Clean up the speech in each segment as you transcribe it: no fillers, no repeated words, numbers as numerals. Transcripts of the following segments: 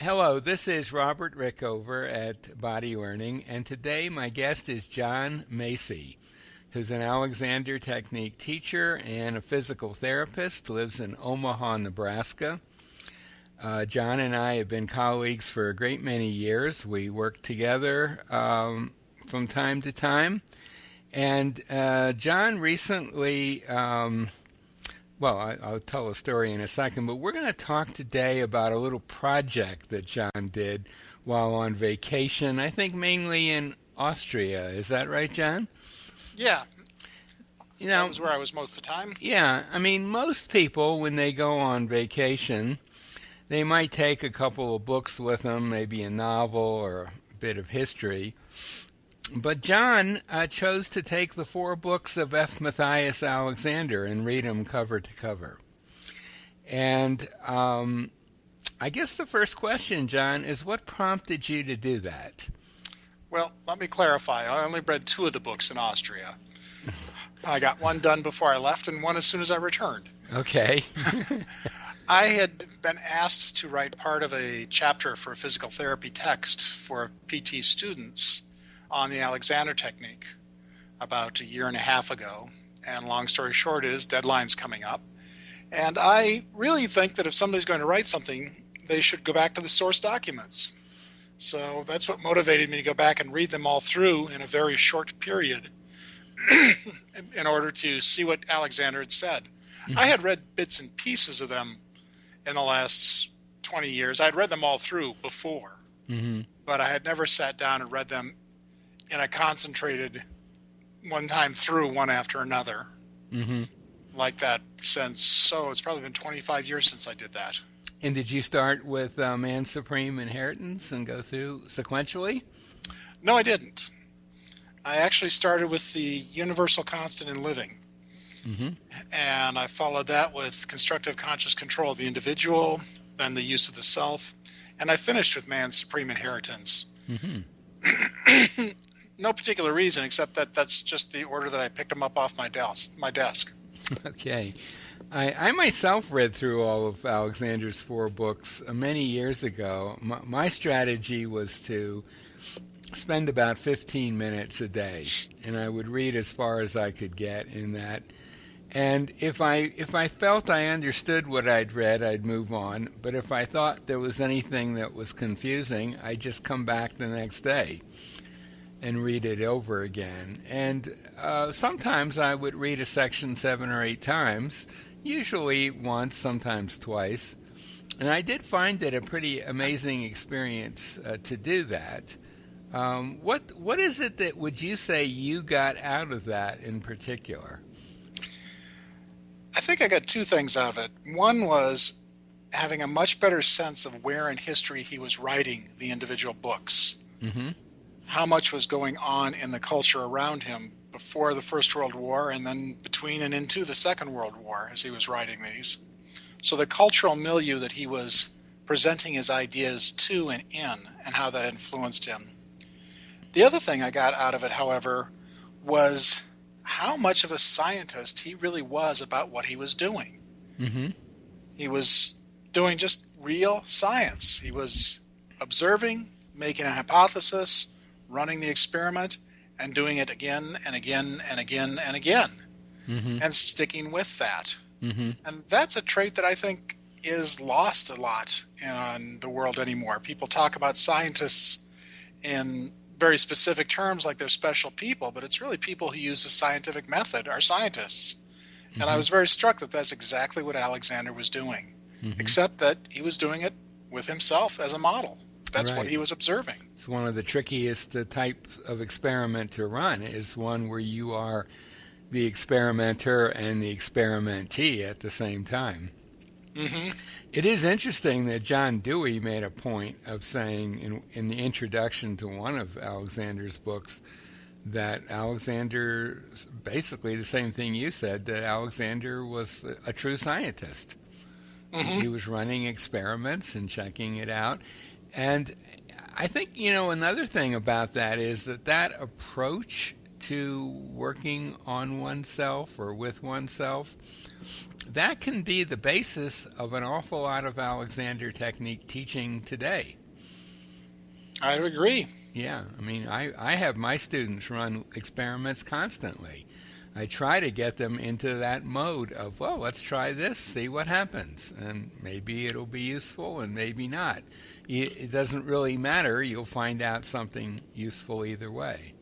Hello, this is Robert Rickover at Body Learning, and today my guest is John Macy, who's an Alexander Technique teacher and a physical therapist, lives in Omaha, Nebraska. John and I have been colleagues for a great many years. We work together from time to time, and John recently I'll tell a story in a second, but we're going to talk today about a little project that John did while on vacation, I think mainly in Austria. Is that right, John? Yeah, You that know, was where I was most of the time. yeah, I mean, most people, when they go on vacation, they might take a couple of books with them, maybe a novel or a bit of history. But John chose to take the four books of F. Matthias Alexander and read them cover to cover. And I guess the first question, John, is what prompted you to do that? Well, let me clarify. I only read two of the books in Austria. I got one done before I left and one as soon as I returned. Okay. I had been asked to write part of a chapter for a physical therapy text for PT students on the Alexander technique about a year and a half ago. And long story short is deadline's coming up. And I really think that if somebody's going to write something, they should go back to the source documents. So that's what motivated me to go back and read them all through in a very short period in order to see what Alexander had said. Mhm. I had read bits and pieces of them in the last 20 years. I had read them all through before, Mm-hmm. but I had never sat down and read them in a concentrated one time through one after another Mm-hmm. like that since, so it's probably been 25 years since I did that. And did you start with Man's Supreme Inheritance and go through sequentially? No, I didn't. I actually started with the universal constant in living, Mm-hmm. and I followed that with constructive conscious control of the individual, then the use of the self, and I finished with man's supreme inheritance. Mm-hmm. No particular reason except that that's just the order that I picked them up off my desk. Okay. I myself read through all of Alexander's four books many years ago. My strategy was to spend about 15 minutes a day, and I would read as far as I could get in that. And if I felt I understood what I'd read, I'd move on. But if I thought there was anything that was confusing, I'd just come back the next day and read it over again. And sometimes I would read a section 7 or 8 times, usually once, sometimes twice. And I did find it a pretty amazing experience to do that. What is it that would you say you got out of that in particular? I think I got two things out of it. One was having a much better sense of where in history he was writing the individual books, Mm-hmm. how much was going on in the culture around him before the First World War and then between and into the Second World War as he was writing these. So the cultural milieu that he was presenting his ideas to and in, and how that influenced him. The other thing I got out of it, however, was how much of a scientist he really was about what he was doing. Mm-hmm. He was doing just real science. He was observing, making a hypothesis, running the experiment, and doing it again and again and again and again, Mm-hmm. and sticking with that. Mm-hmm. And that's a trait that I think is lost a lot in the world anymore. People talk about scientists in very specific terms like they're special people, but it's really people who use the scientific method are scientists. And I was very struck that that's exactly what Alexander was doing, Mm-hmm. except that he was doing it with himself as a model. That's what Right. he was observing. It's one of the trickiest type of experiment to run is one where you are the experimenter and the experimentee at the same time. Hmm. It is interesting that John Dewey made a point of saying in the introduction to one of Alexander's books that Alexander, basically the same thing you said, that Alexander was a true scientist. Hmm. He was running experiments and checking it out. And I think, another thing about that is that approach to working on oneself or with oneself that can be the basis of an awful lot of Alexander technique teaching today. I agree. Yeah, I mean, I have my students run experiments constantly. I try to get them into that mode of, well, let's try this, see what happens. And maybe it'll be useful and maybe not. It doesn't really matter. You'll find out something useful either way.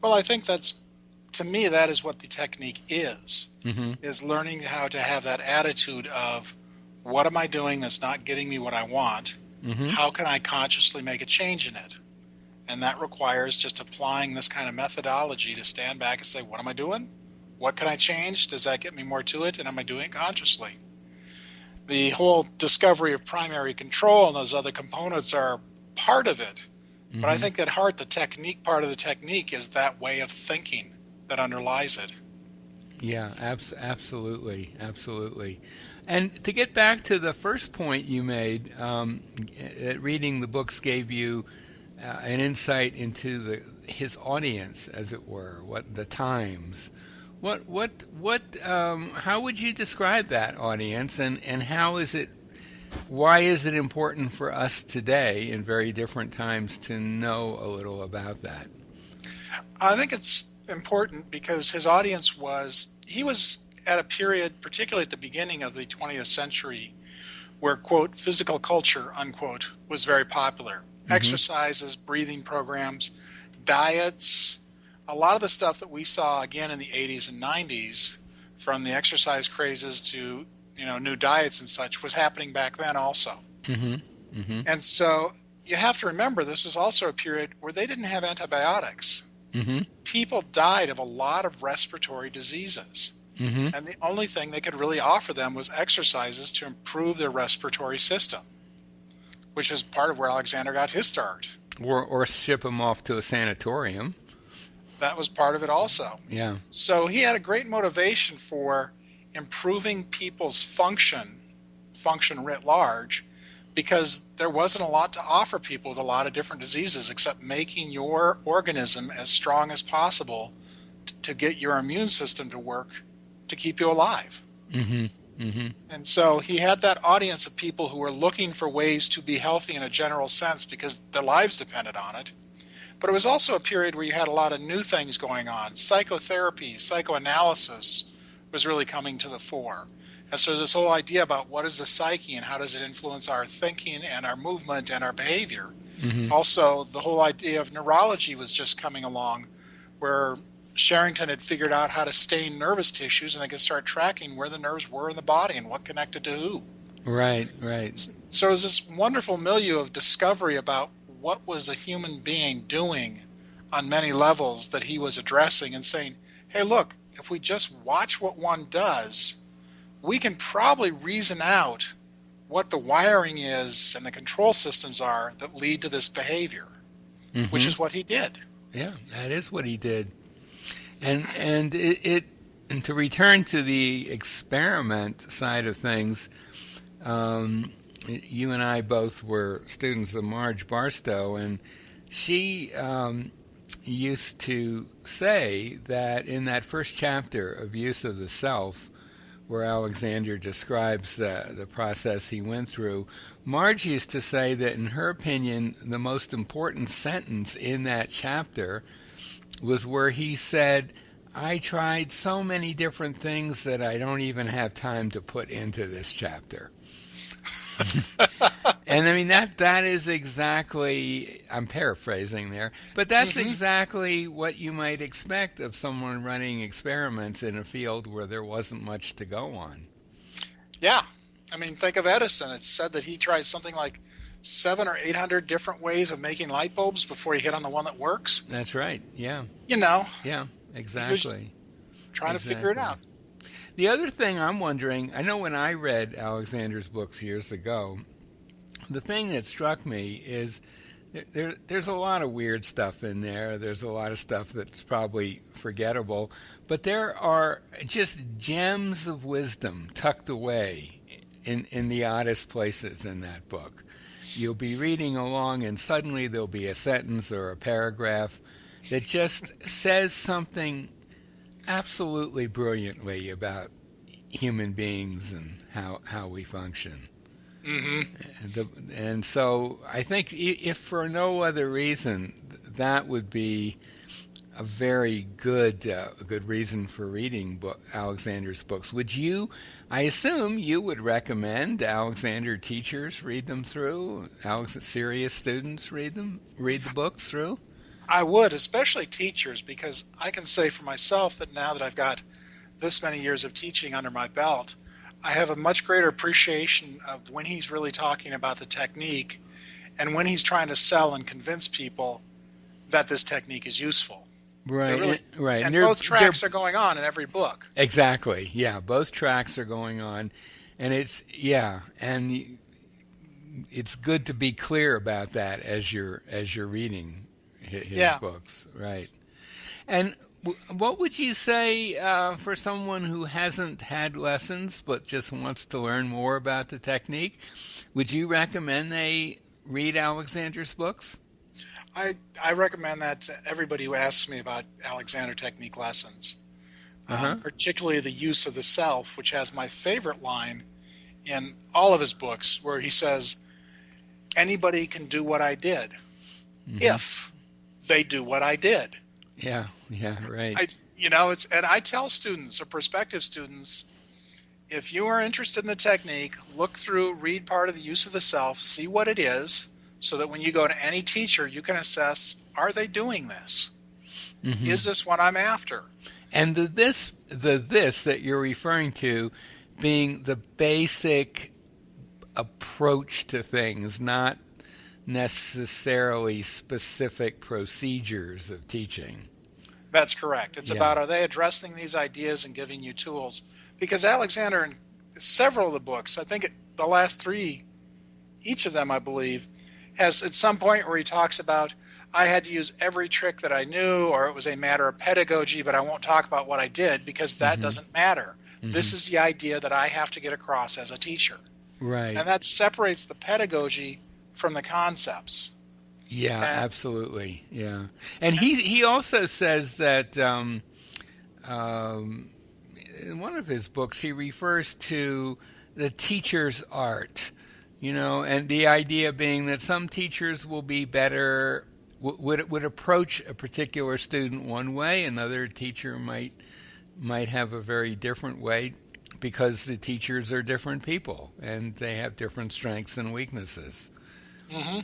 Well, I think to me, that is what the technique Mm-hmm. is learning how to have that attitude of, what am I doing that's not getting me what I want? Mm-hmm. How can I consciously make a change in it? And that requires just applying this kind of methodology to stand back and say, what am I doing? What can I change? Does that get me more to it? And am I doing it consciously? The whole discovery of primary control and those other components are part of it. Mm-hmm. But I think at heart, the technique part of the technique is that way of thinking that underlies it. Yeah, absolutely, absolutely. And to get back to the first point you made, that reading the books gave you an insight into his audience, as it were, what the times. How would you describe that audience, and why is it important for us today in very different times to know a little about that? I think it's important because his audience he was at a period, particularly at the beginning of the 20th century, where, quote, physical culture, unquote, was very popular. Mm-hmm. Exercises, breathing programs, diets, a lot of the stuff that we saw again in the 80s and 90s, from the exercise crazes to new diets and such, was happening back then also. Mm-hmm. Mm-hmm. And so you have to remember, this was also a period where they didn't have antibiotics. Mm-hmm. People died of a lot of respiratory diseases. Mm-hmm. And the only thing they could really offer them was exercises to improve their respiratory system, which is part of where Alexander got his start. Or ship them off to a sanatorium. That was part of it also. Yeah. So he had a great motivation for improving people's function writ large, because there wasn't a lot to offer people with a lot of different diseases except making your organism as strong as possible to get your immune system to work to keep you alive. Mm-hmm. Mm-hmm. And so he had that audience of people who were looking for ways to be healthy in a general sense because their lives depended on it. But it was also a period where you had a lot of new things going on. Psychotherapy, psychoanalysis was really coming to the fore. And so this whole idea about what is the psyche and how does it influence our thinking and our movement and our behavior. Mm-hmm. Also, the whole idea of neurology was just coming along, where Sherrington had figured out how to stain nervous tissues, and they could start tracking where the nerves were in the body and what connected to who. Right, right. So it was this wonderful milieu of discovery about what was a human being doing on many levels that he was addressing and saying, hey, look, if we just watch what one does, we can probably reason out what the wiring is and the control systems are that lead to this behavior, Mm-hmm. which is what he did. Yeah, that is what he did. And and to return to the experiment side of things, you and I both were students of Marge Barstow, and she used to say that in that first chapter of Use of the Self, where Alexander describes the process he went through, Marge used to say that, in her opinion, the most important sentence in that chapter was where he said, I tried so many different things that I don't even have time to put into this chapter. And I mean, that is exactly, I'm paraphrasing there, but that's Mm-hmm. exactly what you might expect of someone running experiments in a field where there wasn't much to go on. Yeah. I mean, think of Edison. It's said that he tried something like 700 or 800 different ways of making light bulbs before he hit on the one that works. That's right. Yeah. He Yeah, was exactly. trying to figure it out. The other thing I'm wondering, I know when I read Alexander's books years ago, the thing that struck me is there's a lot of weird stuff in there. There's a lot of stuff that's probably forgettable, but there are just gems of wisdom tucked away in the oddest places in that book. You'll be reading along and suddenly there'll be a sentence or a paragraph that just says something absolutely brilliantly about human beings and how we function. Mm-hmm. And so I think if for no other reason, that would be a very good reason for reading Alexander's books. Would you? I assume you would recommend Alexander teachers read them through. Serious students read the books through. I would, especially teachers, because I can say for myself that now that I've got this many years of teaching under my belt, I have a much greater appreciation of when he's really talking about the technique and when he's trying to sell and convince people that this technique is useful. Right, really, right. And both tracks are going on in every book. Exactly. Yeah, both tracks are going on, and it's good to be clear about that as you're reading his books, right? And what would you say for someone who hasn't had lessons but just wants to learn more about the technique? Would you recommend they read Alexander's books? I recommend that to everybody who asks me about Alexander technique lessons, particularly the use of the self, which has my favorite line in all of his books, where he says, "Anybody can do what I did if they do what I did." Yeah, right. And I tell students or prospective students, if you are interested in the technique, look through, read part of the use of the self, see what it is, so that when you go to any teacher, you can assess, are they doing this? Is this what I'm after? And the this that you're referring to being the basic approach to things, not necessarily specific procedures of teaching. That's correct. It's about, are they addressing these ideas and giving you tools? Because Alexander, in several of the books, I think the last three, each of them, I believe, has at some point where he talks about, I had to use every trick that I knew, or it was a matter of pedagogy, but I won't talk about what I did because that doesn't matter. This is the idea that I have to get across as a teacher. Right. And that separates the pedagogy from the concepts. Yeah, absolutely. Yeah. And he also says that in one of his books, he refers to the teacher's art. And the idea being that some teachers will be better, would approach a particular student one way, another teacher might have a very different way, because the teachers are different people and they have different strengths and weaknesses.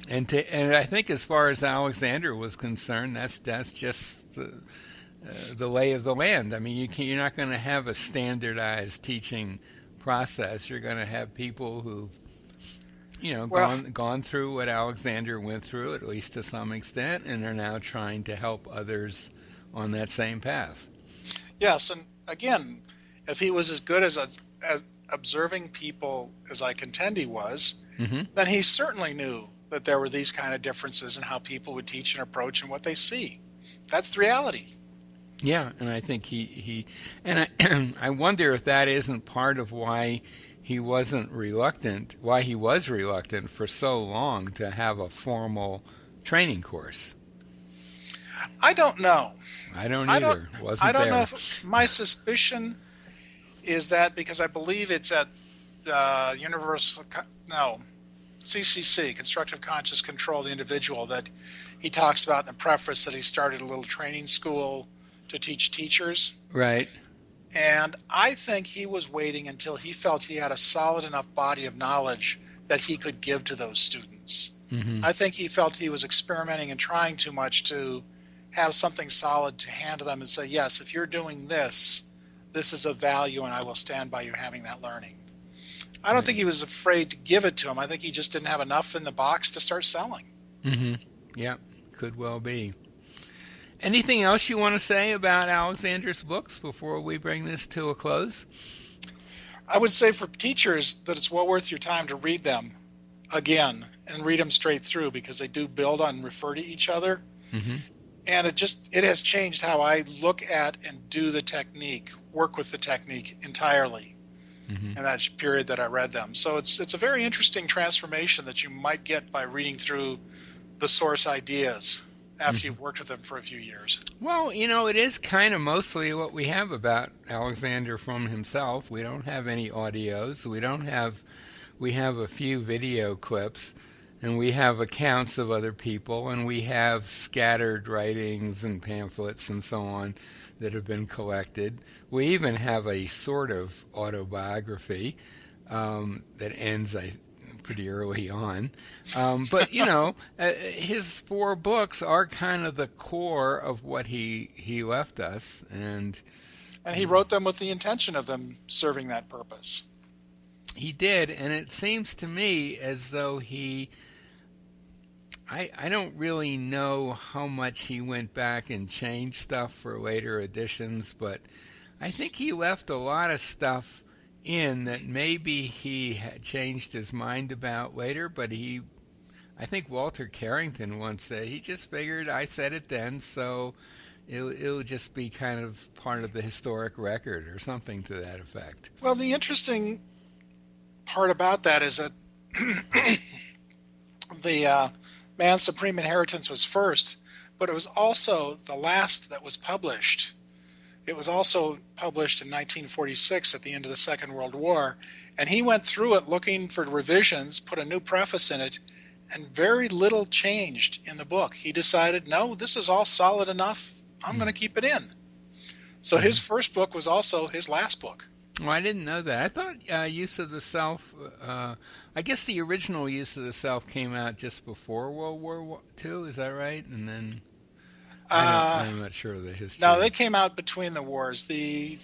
And I think as far as Alexander was concerned, that's just the lay of the land. I mean, you're not going to have a standardized teaching process. You're going to have people who've gone through what Alexander went through, at least to some extent, and are now trying to help others on that same path. Yes, and again, if he was as good as observing people as I contend he was, then he certainly knew that there were these kind of differences in how people would teach and approach and what they see. That's the reality. Yeah, and I think he I wonder if that isn't part of why he was reluctant for so long to have a formal training course. I don't know. I don't either. I don't know if my suspicion is that because I believe it's at CCC, Constructive Conscious Control of the Individual, that he talks about in the preface that he started a little training school to teach teachers. Right. And I think he was waiting until he felt he had a solid enough body of knowledge that he could give to those students. I think he felt he was experimenting and trying too much to have something solid to hand to them and say, yes, if you're doing this, this is of value and I will stand by you having that learning. I don't think he was afraid to give it to him. I think he just didn't have enough in the box to start selling. Yeah, could well be. Anything else you want to say about Alexander's books before we bring this to a close? I would say for teachers that it's well worth your time to read them again and read them straight through, because they do build on and refer to each other. And it has changed how I look at and do the technique, work with the technique entirely in that period that I read them. So it's a very interesting transformation that you might get by reading through the source ideas. after you've worked with him for a few years? Well, it is kind of mostly what we have about Alexander from himself. We don't have any audios. We have a few video clips, and we have accounts of other people, and we have scattered writings and pamphlets and so on that have been collected. We even have a sort of autobiography that ends, pretty early on. But, his 4 books are kind of the core of what he left us. And he wrote them with the intention of them serving that purpose. He did, and it seems to me as though I don't really know how much he went back and changed stuff for later editions, but I think he left a lot of stuff in that maybe he had changed his mind about later, but I think Walter Carrington once said he just figured I said it then, so it'll just be kind of part of the historic record or something to that effect. Well, the interesting part about that is that the Man's Supreme Inheritance was first, but it was also the last that was published. It was also published in 1946 at the end of the Second World War, and he went through it looking for revisions, put a new preface in it, and very little changed in the book. He decided, no, this is all solid enough, I'm going to keep it in. So his first book was also his last book. Well, I didn't know that. I thought Use of the Self, I guess the original Use of the Self came out just before World War II, is that right? And then I'm not sure of the history. No, they came out between the wars. The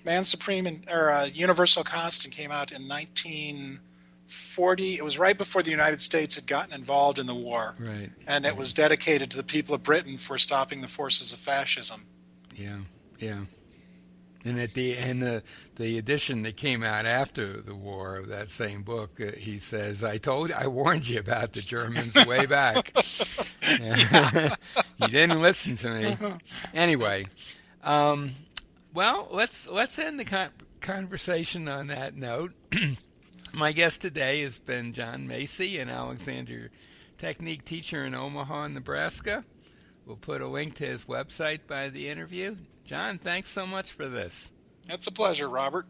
Man's Supreme or Universal Constant came out in 1940. It was right before the United States had gotten involved in the war. Right. And it was dedicated to the people of Britain for stopping the forces of fascism. Yeah. And at the end, the edition that came out after the war of that same book, he says, I warned you about the Germans way back. You didn't listen to me. Anyway, well, let's end the conversation on that note. My guest today has been John Macy, an Alexander Technique teacher in Omaha, Nebraska. We'll put a link to his website by the interview. John, thanks so much for this. It's a pleasure, Robert.